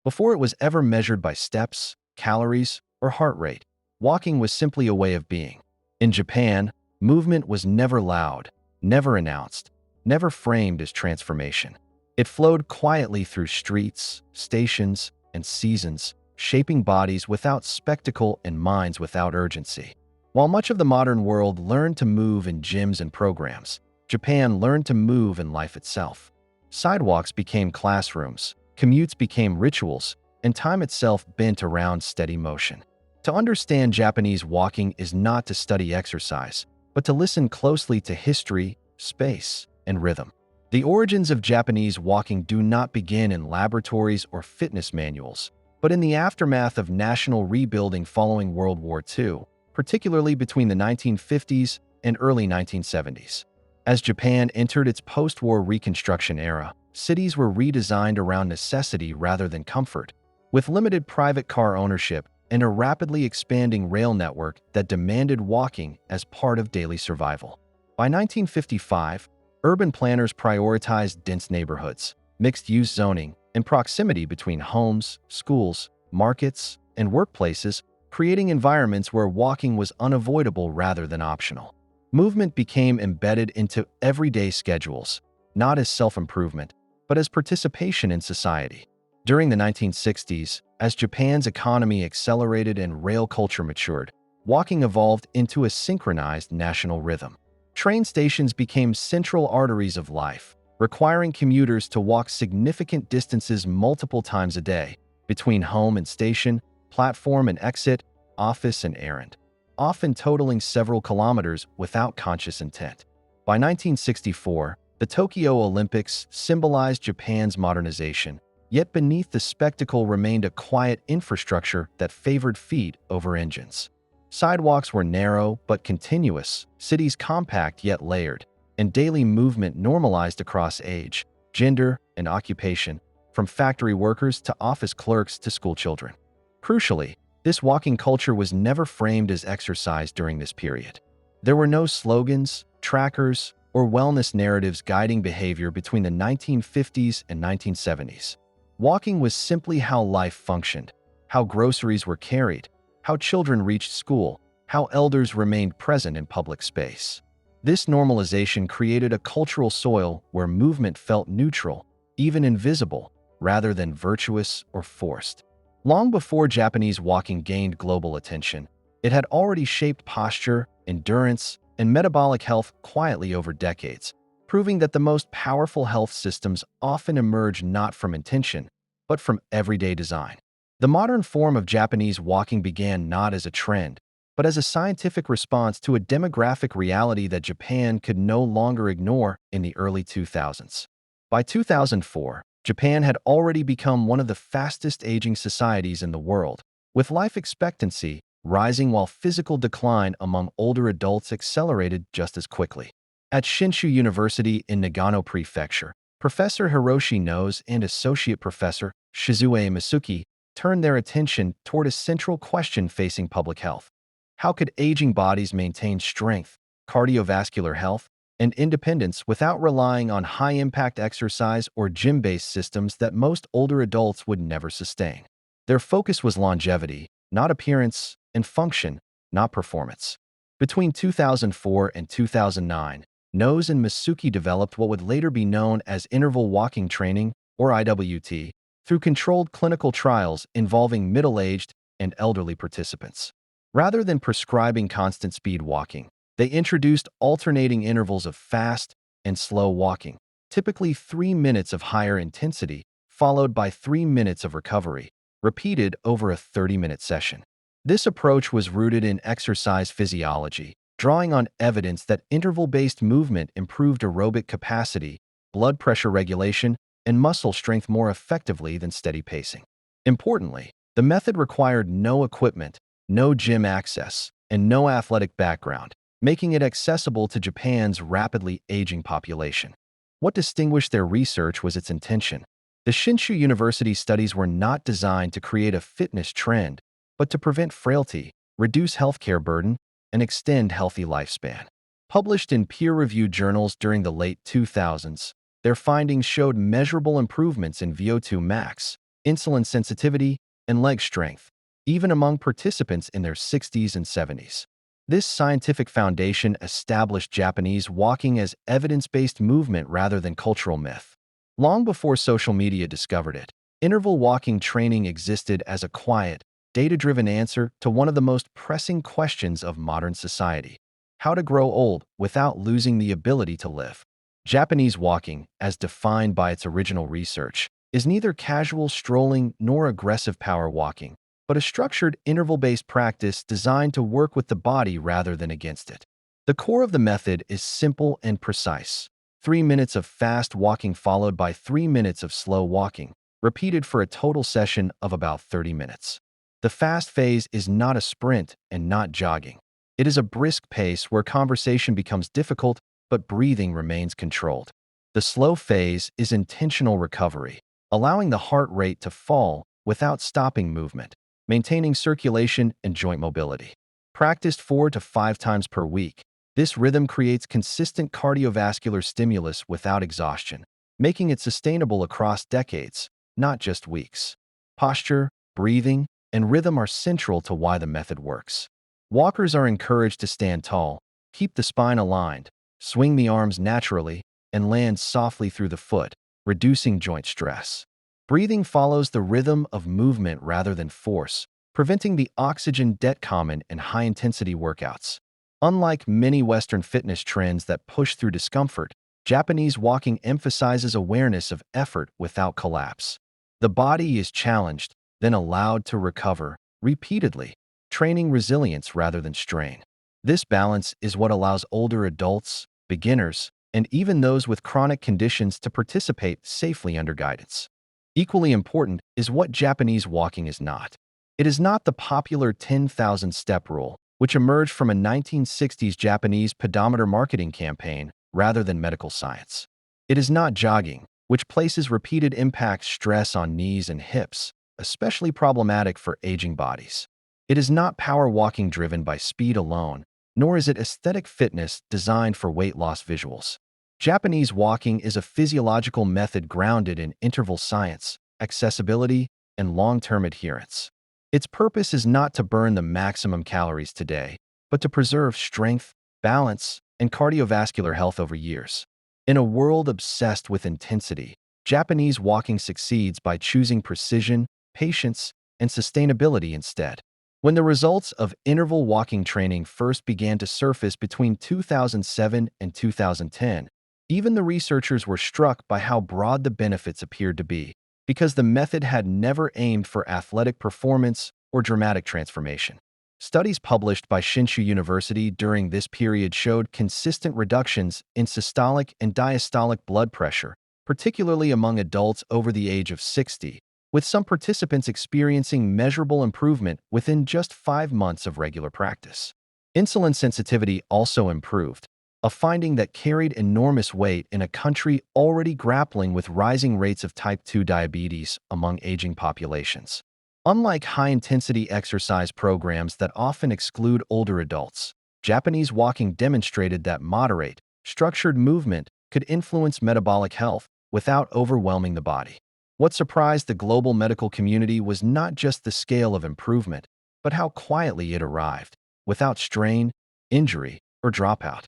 Before it was ever measured by steps, calories, or heart rate, walking was simply a way of being. In Japan, movement was never loud, never announced, never framed as transformation. It flowed quietly through streets, stations, and seasons, shaping bodies without spectacle and minds without urgency. While much of the modern world learned to move in gyms and programs, Japan learned to move in life itself. Sidewalks became classrooms, commutes became rituals, and time itself bent around steady motion. To understand Japanese walking is not to study exercise, but to listen closely to history, space, and rhythm. The origins of Japanese walking do not begin in laboratories or fitness manuals, but in the aftermath of national rebuilding following World War II, particularly between the 1950s and early 1970s. As Japan entered its post-war Reconstruction era, cities were redesigned around necessity rather than comfort, with limited private car ownership and a rapidly expanding rail network that demanded walking as part of daily survival. By 1955, urban planners prioritized dense neighborhoods, mixed-use zoning, and proximity between homes, schools, markets, and workplaces, creating environments where walking was unavoidable rather than optional. Movement became embedded into everyday schedules, not as self-improvement, but as participation in society. During the 1960s, as Japan's economy accelerated and rail culture matured, walking evolved into a synchronized national rhythm. Train stations became central arteries of life, requiring commuters to walk significant distances multiple times a day, between home and station, platform and exit, office and errand, often totaling several kilometers without conscious intent. By 1964, the Tokyo Olympics symbolized Japan's modernization, yet beneath the spectacle remained a quiet infrastructure that favored feet over engines. Sidewalks were narrow but continuous, cities compact yet layered, and daily movement normalized across age, gender, and occupation, from factory workers to office clerks to schoolchildren. Crucially, this walking culture was never framed as exercise during this period. There were no slogans, trackers, or wellness narratives guiding behavior between the 1950s and 1970s. Walking was simply how life functioned, how groceries were carried, how children reached school, how elders remained present in public space. This normalization created a cultural soil where movement felt neutral, even invisible, rather than virtuous or forced. Long before Japanese walking gained global attention, it had already shaped posture, endurance, and metabolic health quietly over decades, proving that the most powerful health systems often emerge not from intention, but from everyday design. The modern form of Japanese walking began not as a trend, but as a scientific response to a demographic reality that Japan could no longer ignore in the early 2000s. By 2004, Japan had already become one of the fastest-aging societies in the world, with life expectancy rising while physical decline among older adults accelerated just as quickly. At Shinshu University in Nagano Prefecture, Professor Hiroshi Noze and Associate Professor Shizue Masuki turned their attention toward a central question facing public health. How could aging bodies maintain strength, cardiovascular health, and independence without relying on high-impact exercise or gym-based systems that most older adults would never sustain? Their focus was longevity, not appearance, and function, not performance. Between 2004 and 2009, Noze and Masuki developed what would later be known as interval walking training, or IWT, through controlled clinical trials involving middle-aged and elderly participants. Rather than prescribing constant speed walking, they introduced alternating intervals of fast and slow walking, typically 3 minutes of higher intensity, followed by 3 minutes of recovery, repeated over a 30-minute session. This approach was rooted in exercise physiology, drawing on evidence that interval-based movement improved aerobic capacity, blood pressure regulation, and muscle strength more effectively than steady pacing. Importantly, the method required no equipment, no gym access, and no athletic background, making it accessible to Japan's rapidly aging population. What distinguished their research was its intention. The Shinshu University studies were not designed to create a fitness trend, but to prevent frailty, reduce healthcare burden, and extend healthy lifespan. Published in peer-reviewed journals during the late 2000s, their findings showed measurable improvements in VO2 max, insulin sensitivity, and leg strength, even among participants in their 60s and 70s. This scientific foundation established Japanese walking as evidence-based movement rather than cultural myth. Long before social media discovered it, interval walking training existed as a quiet, data-driven answer to one of the most pressing questions of modern society: how to grow old without losing the ability to live. Japanese walking, as defined by its original research, is neither casual strolling nor aggressive power walking, but a structured interval-based practice designed to work with the body rather than against it. The core of the method is simple and precise: 3 minutes of fast walking followed by 3 minutes of slow walking, repeated for a total session of about 30 minutes. The fast phase is not a sprint and not jogging. It is a brisk pace where conversation becomes difficult but breathing remains controlled. The slow phase is intentional recovery, allowing the heart rate to fall without stopping movement, maintaining circulation and joint mobility. Practiced 4 to 5 times per week, this rhythm creates consistent cardiovascular stimulus without exhaustion, making it sustainable across decades, not just weeks. Posture, breathing, and rhythm are central to why the method works. Walkers are encouraged to stand tall, keep the spine aligned, swing the arms naturally, and land softly through the foot, reducing joint stress. Breathing follows the rhythm of movement rather than force, preventing the oxygen debt common in high-intensity workouts. Unlike many Western fitness trends that push through discomfort, Japanese walking emphasizes awareness of effort without collapse. The body is challenged, then allowed to recover repeatedly, training resilience rather than strain. This balance is what allows older adults, beginners, and even those with chronic conditions to participate safely under guidance. Equally important is what Japanese walking is not. It is not the popular 10,000-step rule, which emerged from a 1960s Japanese pedometer marketing campaign rather than medical science. It is not jogging, which places repeated impact stress on knees and hips, especially problematic for aging bodies. It is not power walking driven by speed alone, nor is it aesthetic fitness designed for weight loss visuals. Japanese walking is a physiological method grounded in interval science, accessibility, and long-term adherence. Its purpose is not to burn the maximum calories today, but to preserve strength, balance, and cardiovascular health over years. In a world obsessed with intensity, Japanese walking succeeds by choosing precision, patience, and sustainability instead. When the results of interval walking training first began to surface between 2007 and 2010, even the researchers were struck by how broad the benefits appeared to be, because the method had never aimed for athletic performance or dramatic transformation. Studies published by Shinshu University during this period showed consistent reductions in systolic and diastolic blood pressure, particularly among adults over the age of 60, with some participants experiencing measurable improvement within just 5 months of regular practice. Insulin sensitivity also improved, a finding that carried enormous weight in a country already grappling with rising rates of type 2 diabetes among aging populations. Unlike high-intensity exercise programs that often exclude older adults, Japanese walking demonstrated that moderate, structured movement could influence metabolic health without overwhelming the body. What surprised the global medical community was not just the scale of improvement, but how quietly it arrived, without strain, injury, or dropout.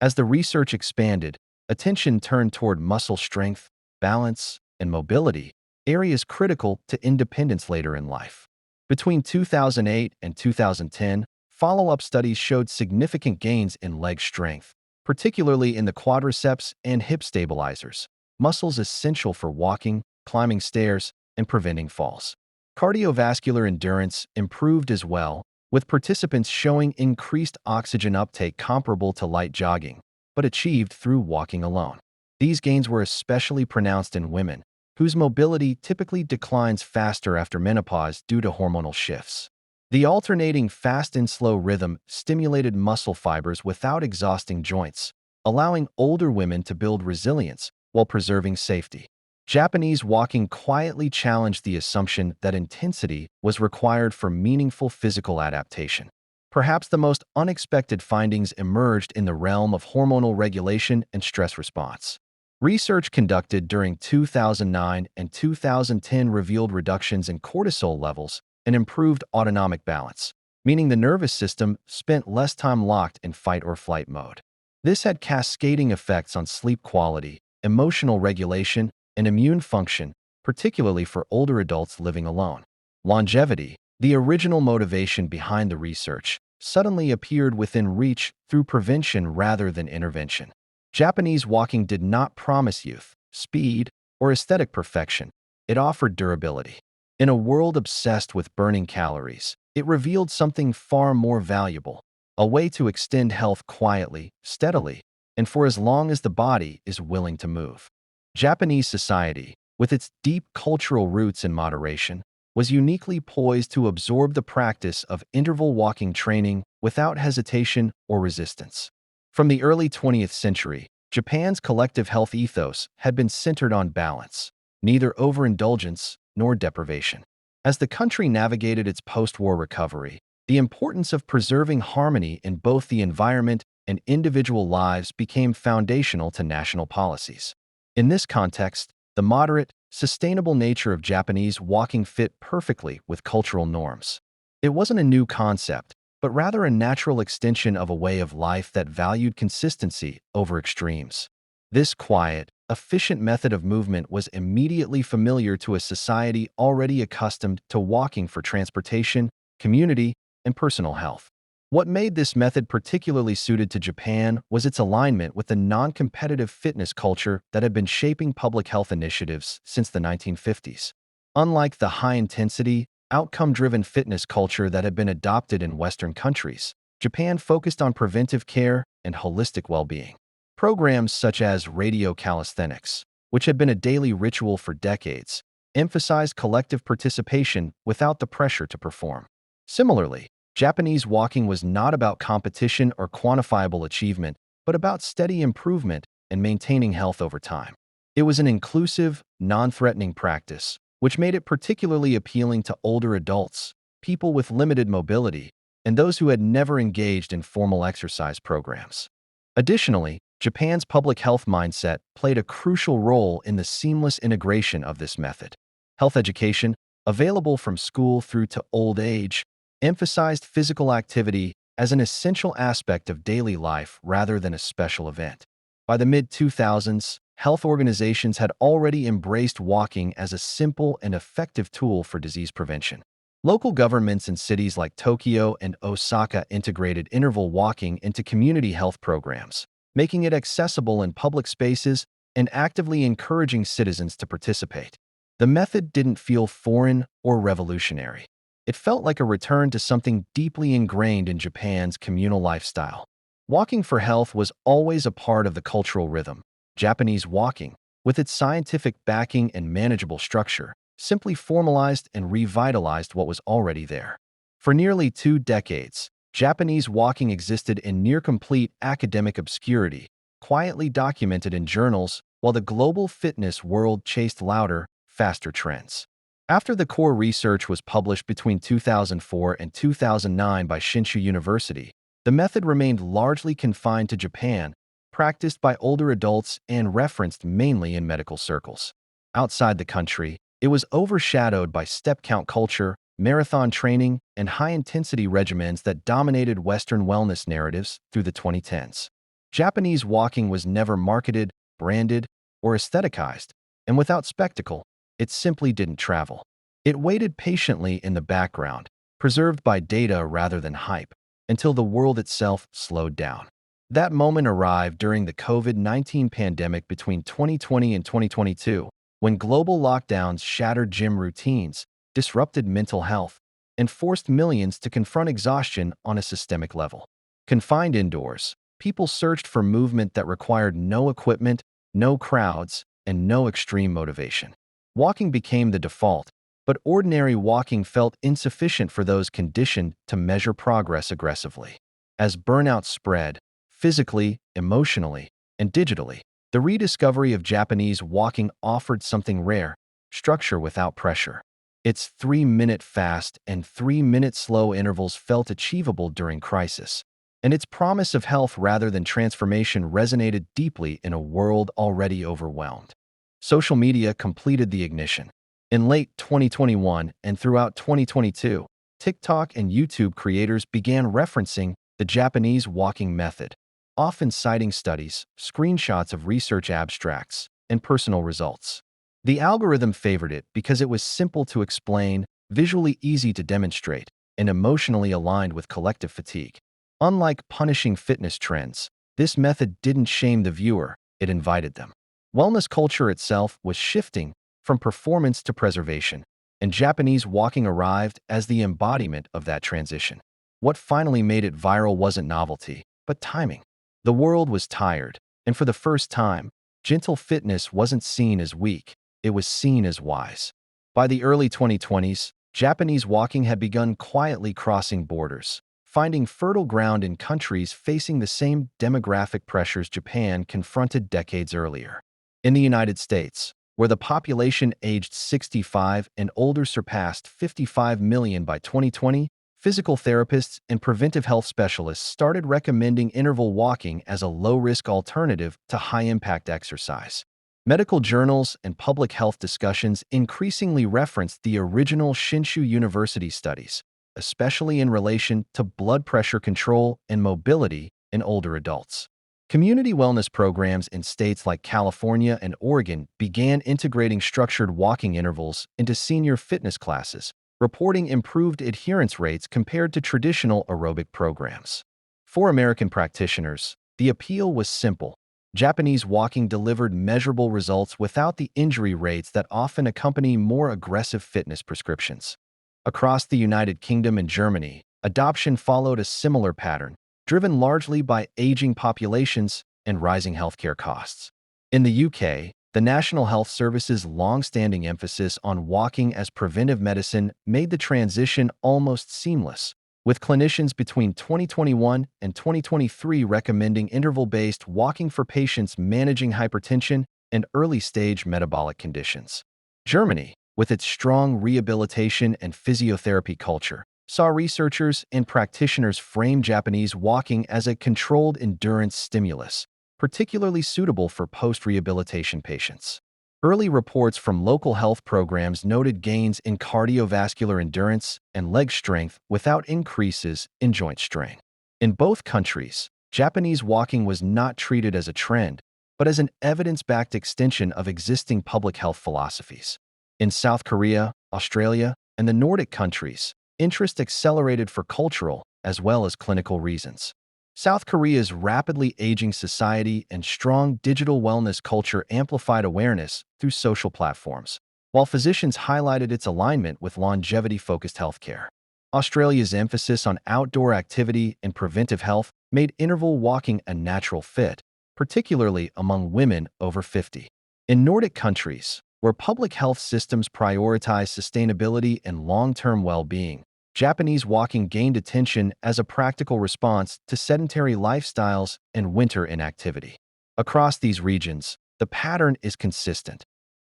As the research expanded, attention turned toward muscle strength, balance, and mobility, areas critical to independence later in life. Between 2008 and 2010, follow-up studies showed significant gains in leg strength, particularly in the quadriceps and hip stabilizers, muscles essential for walking, climbing stairs, and preventing falls. Cardiovascular endurance improved as well, with participants showing increased oxygen uptake comparable to light jogging, but achieved through walking alone. These gains were especially pronounced in women, whose mobility typically declines faster after menopause due to hormonal shifts. The alternating fast and slow rhythm stimulated muscle fibers without exhausting joints, allowing older women to build resilience while preserving safety. Japanese walking quietly challenged the assumption that intensity was required for meaningful physical adaptation. Perhaps the most unexpected findings emerged in the realm of hormonal regulation and stress response. Research conducted during 2009 and 2010 revealed reductions in cortisol levels and improved autonomic balance, meaning the nervous system spent less time locked in fight or flight mode. This had cascading effects on sleep quality, emotional regulation, and immune function, particularly for older adults living alone. Longevity, the original motivation behind the research, suddenly appeared within reach through prevention rather than intervention. Japanese walking did not promise youth, speed, or aesthetic perfection. It offered durability. In a world obsessed with burning calories, it revealed something far more valuable, a way to extend health quietly, steadily, and for as long as the body is willing to move. Japanese society, with its deep cultural roots in moderation, was uniquely poised to absorb the practice of interval walking training without hesitation or resistance. From the early 20th century, Japan's collective health ethos had been centered on balance, neither overindulgence nor deprivation. As the country navigated its post-war recovery, the importance of preserving harmony in both the environment and individual lives became foundational to national policies. In this context, the moderate, sustainable nature of Japanese walking fit perfectly with cultural norms. It wasn't a new concept, but rather a natural extension of a way of life that valued consistency over extremes. This quiet, efficient method of movement was immediately familiar to a society already accustomed to walking for transportation, community, and personal health. What made this method particularly suited to Japan was its alignment with the non-competitive fitness culture that had been shaping public health initiatives since the 1950s. Unlike the high-intensity, outcome-driven fitness culture that had been adopted in Western countries, Japan focused on preventive care and holistic well-being. Programs such as radio calisthenics, which had been a daily ritual for decades, emphasized collective participation without the pressure to perform. Similarly, Japanese walking was not about competition or quantifiable achievement, but about steady improvement and maintaining health over time. It was an inclusive, non-threatening practice, which made it particularly appealing to older adults, people with limited mobility, and those who had never engaged in formal exercise programs. Additionally, Japan's public health mindset played a crucial role in the seamless integration of this method. Health education, available from school through to old age, emphasized physical activity as an essential aspect of daily life rather than a special event. By the mid-2000s, health organizations had already embraced walking as a simple and effective tool for disease prevention. Local governments in cities like Tokyo and Osaka integrated interval walking into community health programs, making it accessible in public spaces and actively encouraging citizens to participate. The method didn't feel foreign or revolutionary. It felt like a return to something deeply ingrained in Japan's communal lifestyle. Walking for health was always a part of the cultural rhythm. Japanese walking, with its scientific backing and manageable structure, simply formalized and revitalized what was already there. For nearly 2 decades, Japanese walking existed in near-complete academic obscurity, quietly documented in journals, while the global fitness world chased louder, faster trends. After the core research was published between 2004 and 2009 by Shinshu University, the method remained largely confined to Japan, practiced by older adults and referenced mainly in medical circles. Outside the country, it was overshadowed by step count culture, marathon training, and high-intensity regimens that dominated Western wellness narratives through the 2010s. Japanese walking was never marketed, branded, or aestheticized, and without spectacle, it simply didn't travel. It waited patiently in the background, preserved by data rather than hype, until the world itself slowed down. That moment arrived during the COVID-19 pandemic between 2020 and 2022, when global lockdowns shattered gym routines, disrupted mental health, and forced millions to confront exhaustion on a systemic level. Confined indoors, people searched for movement that required no equipment, no crowds, and no extreme motivation. Walking became the default, but ordinary walking felt insufficient for those conditioned to measure progress aggressively. As burnout spread, physically, emotionally, and digitally, the rediscovery of Japanese walking offered something rare: structure without pressure. Its 3-minute fast and 3-minute slow intervals felt achievable during crisis. and its promise of health rather than transformation resonated deeply in a world already overwhelmed. Social media completed the ignition. In late 2021 and throughout 2022, TikTok and YouTube creators began referencing the Japanese walking method, often citing studies, screenshots of research abstracts, and personal results. The algorithm favored it because it was simple to explain, visually easy to demonstrate, and emotionally aligned with collective fatigue. Unlike punishing fitness trends, this method didn't shame the viewer, it invited them. Wellness culture itself was shifting from performance to preservation, and Japanese walking arrived as the embodiment of that transition. What finally made it viral wasn't novelty, but timing. The world was tired, and for the first time, gentle fitness wasn't seen as weak, it was seen as wise. By the early 2020s, Japanese walking had begun quietly crossing borders, finding fertile ground in countries facing the same demographic pressures Japan confronted decades earlier. In the United States, where the population aged 65 and older surpassed 55 million by 2020, physical therapists and preventive health specialists started recommending interval walking as a low-risk alternative to high-impact exercise. Medical journals and public health discussions increasingly referenced the original Shinshu University studies, especially in relation to blood pressure control and mobility in older adults. Community wellness programs in states like California and Oregon began integrating structured walking intervals into senior fitness classes, reporting improved adherence rates compared to traditional aerobic programs. For American practitioners, the appeal was simple. Japanese walking delivered measurable results without the injury rates that often accompany more aggressive fitness prescriptions. Across the United Kingdom and Germany, adoption followed a similar pattern, driven largely by aging populations and rising healthcare costs. In the UK, the National Health Service's long-standing emphasis on walking as preventive medicine made the transition almost seamless, with clinicians between 2021 and 2023 recommending interval-based walking for patients managing hypertension and early-stage metabolic conditions. Germany, with its strong rehabilitation and physiotherapy culture, saw researchers and practitioners frame Japanese walking as a controlled endurance stimulus, particularly suitable for post-rehabilitation patients. Early reports from local health programs noted gains in cardiovascular endurance and leg strength without increases in joint strain. In both countries, Japanese walking was not treated as a trend, but as an evidence-backed extension of existing public health philosophies. In South Korea, Australia, and the Nordic countries, interest accelerated for cultural as well as clinical reasons. South Korea's rapidly aging society and strong digital wellness culture amplified awareness through social platforms, while physicians highlighted its alignment with longevity-focused healthcare. Australia's emphasis on outdoor activity and preventive health made interval walking a natural fit, particularly among women over 50. In Nordic countries, where public health systems prioritize sustainability and long-term well-being, Japanese walking gained attention as a practical response to sedentary lifestyles and winter inactivity. Across these regions, the pattern is consistent.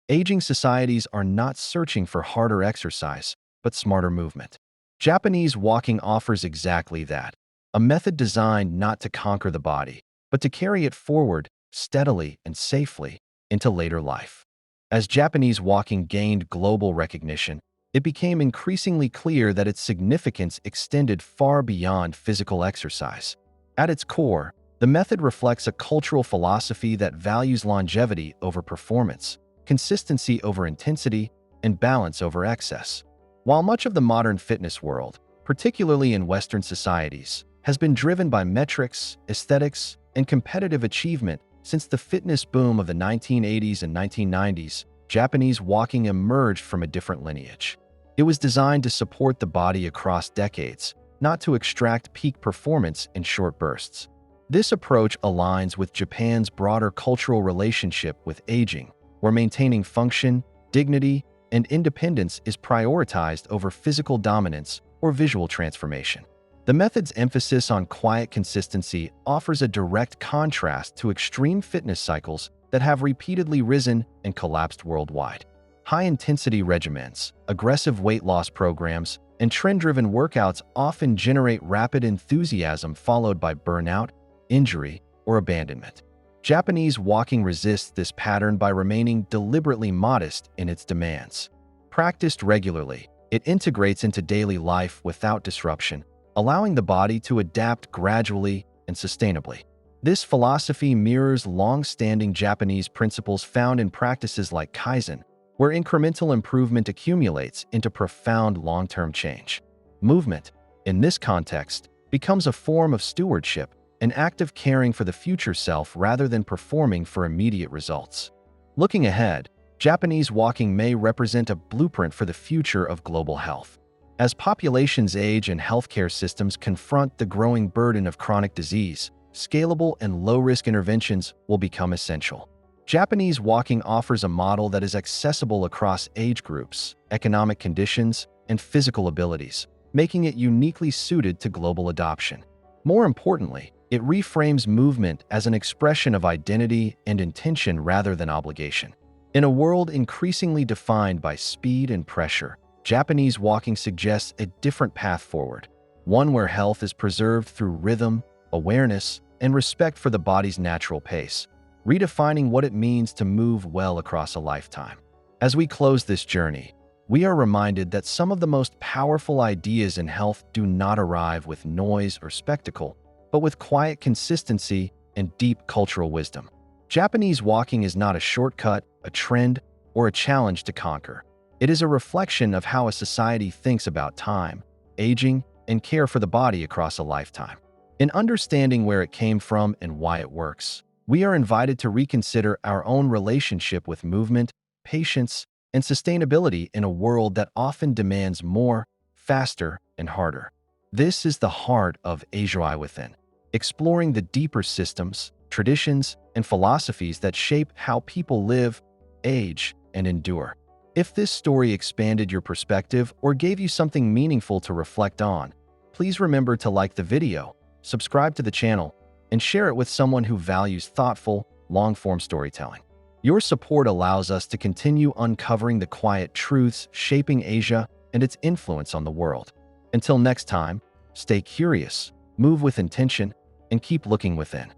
Aging societies are not searching for harder exercise, but smarter movement. Japanese walking offers exactly that, a method designed not to conquer the body, but to carry it forward steadily and safely into later life. As Japanese walking gained global recognition, it became increasingly clear that its significance extended far beyond physical exercise. At its core, the method reflects a cultural philosophy that values longevity over performance, consistency over intensity, and balance over excess. While much of the modern fitness world, particularly in Western societies, has been driven by metrics, aesthetics, and competitive achievement since the fitness boom of the 1980s and 1990s, Japanese walking emerged from a different lineage. It was designed to support the body across decades, not to extract peak performance in short bursts. This approach aligns with Japan's broader cultural relationship with aging, where maintaining function, dignity, and independence is prioritized over physical dominance or visual transformation. The method's emphasis on quiet consistency offers a direct contrast to extreme fitness cycles that have repeatedly risen and collapsed worldwide. High-intensity regimens, aggressive weight loss programs, and trend-driven workouts often generate rapid enthusiasm followed by burnout, injury, or abandonment. Japanese walking resists this pattern by remaining deliberately modest in its demands. Practiced regularly, it integrates into daily life without disruption, allowing the body to adapt gradually and sustainably. This philosophy mirrors long-standing Japanese principles found in practices like Kaizen, where incremental improvement accumulates into profound long-term change. Movement, in this context, becomes a form of stewardship, an act of caring for the future self rather than performing for immediate results. Looking ahead, Japanese walking may represent a blueprint for the future of global health. As populations age and healthcare systems confront the growing burden of chronic disease, scalable and low-risk interventions will become essential. Japanese walking offers a model that is accessible across age groups, economic conditions, and physical abilities, making it uniquely suited to global adoption. More importantly, it reframes movement as an expression of identity and intention rather than obligation. In a world increasingly defined by speed and pressure, Japanese walking suggests a different path forward, one where health is preserved through rhythm, awareness, and respect for the body's natural pace, redefining what it means to move well across a lifetime. As we close this journey, we are reminded that some of the most powerful ideas in health do not arrive with noise or spectacle, but with quiet consistency and deep cultural wisdom. Japanese walking is not a shortcut, a trend, or a challenge to conquer. It is a reflection of how a society thinks about time, aging, and care for the body across a lifetime. In understanding where it came from and why it works, we are invited to reconsider our own relationship with movement, patience, and sustainability in a world that often demands more, faster, and harder. This is the heart of AsiaEyeWithin, exploring the deeper systems, traditions, and philosophies that shape how people live, age, and endure. If this story expanded your perspective or gave you something meaningful to reflect on, please remember to like the video, subscribe to the channel, and share it with someone who values thoughtful, long-form storytelling. Your support allows us to continue uncovering the quiet truths shaping Asia and its influence on the world. Until next time, stay curious, move with intention, and keep looking within.